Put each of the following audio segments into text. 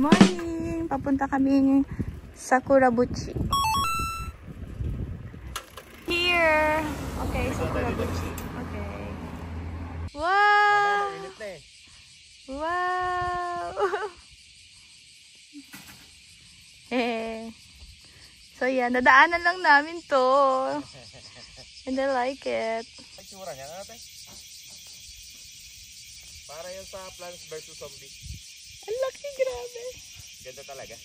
morning! Papunta kami sa Kurabuchi. Here! Okay, sa Kurabuchi. Okay. Wow! Wow! So yan, nadaanan lang namin to. And I like it. Ay, tsura niya natin. Para yan sa Plants vs. Zombie. Ang laki, grabe. Ganda talaga.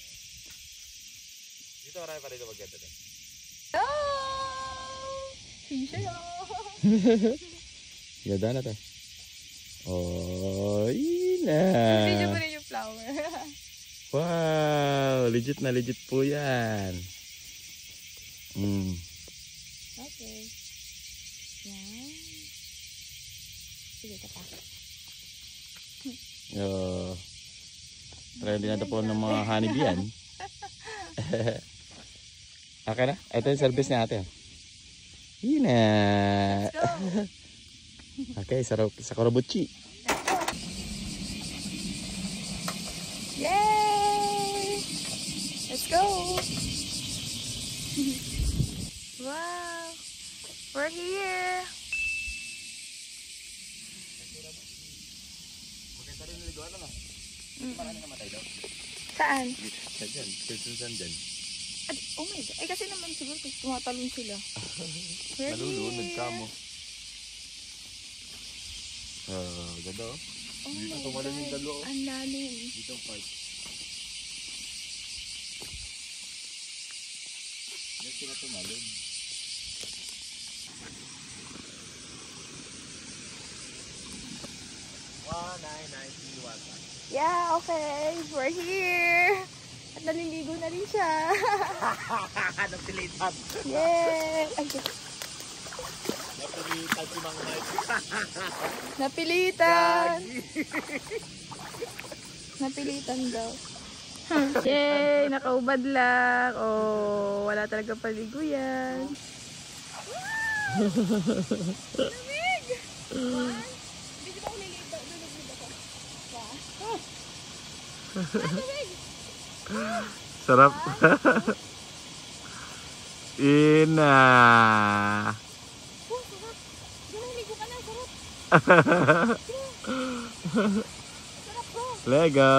Dito marami pa rin maganda din. Oh! Fisha! Ganda na to. Oh, ina. Video mo rin yung flower. Wow, legit na legit po yan. Okay. Yan. Sige, tapa. Try din natin po ng mga honeybee yan. Okay na? Ito yung service niya ate. Yun na. Okay, sa Kurabuchi. Yay! Let's go! Wow! We're here! Maganda rin naliguan na. Marami namatay daw. Saan? Diyan, susunod dyan. Oh my God. Ay kasi naman siguro kung tumatalon sila. Nalulunod ka mo. Ganda oh. Oh dito my tumalon yung God. dalo. Ang lalim. Dito ang part. Diyan sila tumalon. Yeah, okay. We're here. At naliligo na rin siya. Napilitan. Yay! Ay, Napilitan si Mang Mike. napilitan. Napilitan daw. Yay! Nakaubad lang. Oh, wala talaga paligo yan. Lamig! Hindi ba ulilito? Lulog-lulog ako. Lamig! Sarap. Ina. Oh, sarap. Ginaligo ka na, sarap. Sarap po. Lego.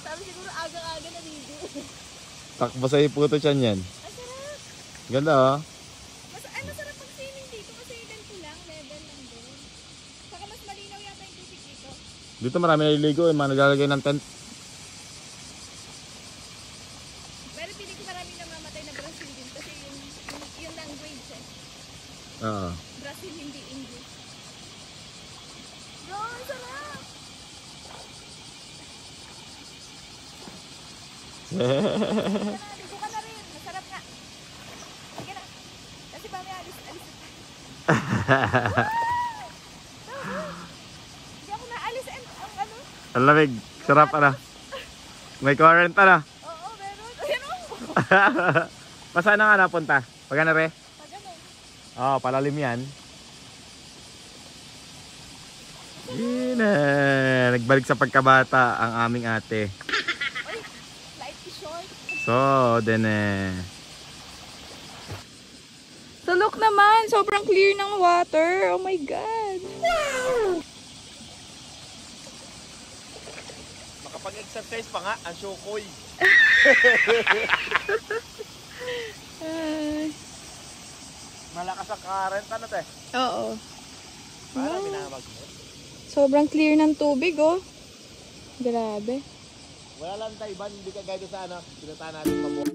Sabi siguro aga-aga na ligo. Takbo sa'yo puto siyan yan. Ang sarap. Ganda oh. Masarap pag swimming dito kasi ganito lang, level lang doon. Saka mas malinaw yata yung tubig dito. Dito marami naliligo eh. Mga naglalagay ng tent. Pero pili ko marami namamatay na Brazil din kasi yung language eh. Oo. Brazil, hindi English. Bro, ang sarap! Ligo ka na rin. Masarap nga. Sige na. Kasi pa may alis. Hindi ako naalis. Ang ano? Ang lamig. Sarap ano. May current ano. Oo, meron. Ayan o. Pasaan na nga napunta? Pag ano re? Pag ano? Oo, palalim yan. Ina. Nagbalik sa pagkabata ang aming ate. Ay, light is short. So, then So look naman, sobrang clear ng water. Oh my God. Wow! makapag-exercise pa nga ang Shokoy. Malakas ang current ano te? Oo. Parang minamag mo. Sobrang clear ng tubig oh. Grabe. Wala lang tayo ba, hindi ka gaya sa ano, pinuntahan natin mabuhay.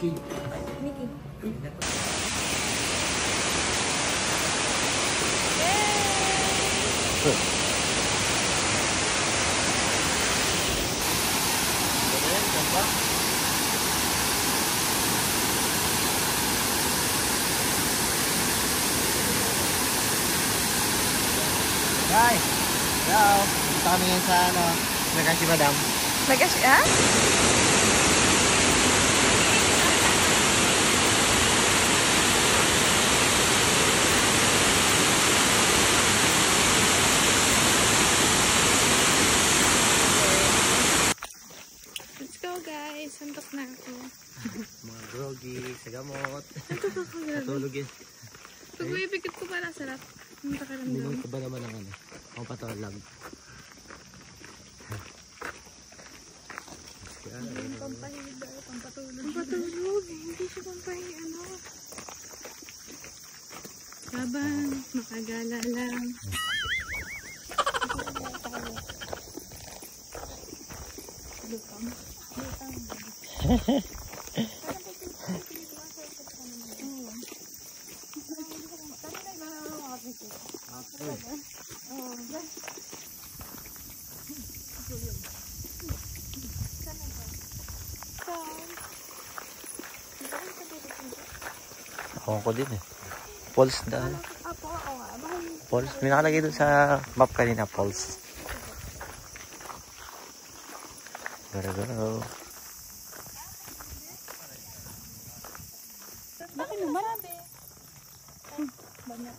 Mickey. Hi! Hello! Punta kami ngayon sa Nagashi Madam. Nagashi, ah? Let's go guys! Santok na ako. Mga groggy, sa gamot. Santok ako, grabe. Natulog yun. Pag uipikit ko parang sarap. Ang pakaramdam. Bumay ka ba naman ng ano? Ang patalag. Pampahilig daw, pampatulog. Pampatulog, hindi siya ano. Habang makagala lang. Lutang. Ako ko din eh. Pulse na. Pulse. May nakalagay doon sa map kanina. Pulse. Go. Bakit mo marami? Banyak.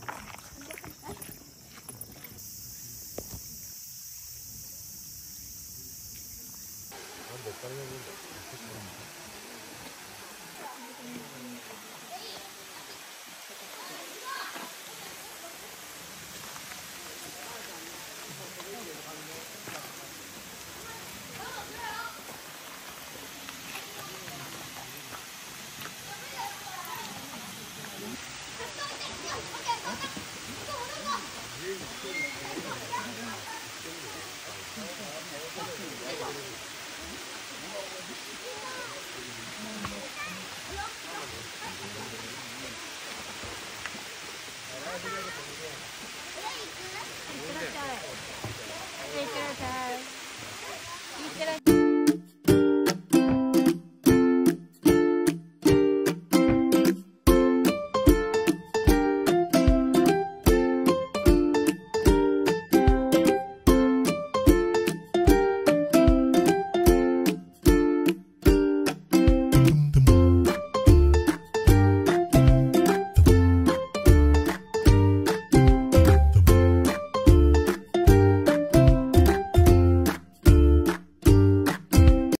いってらっしゃい。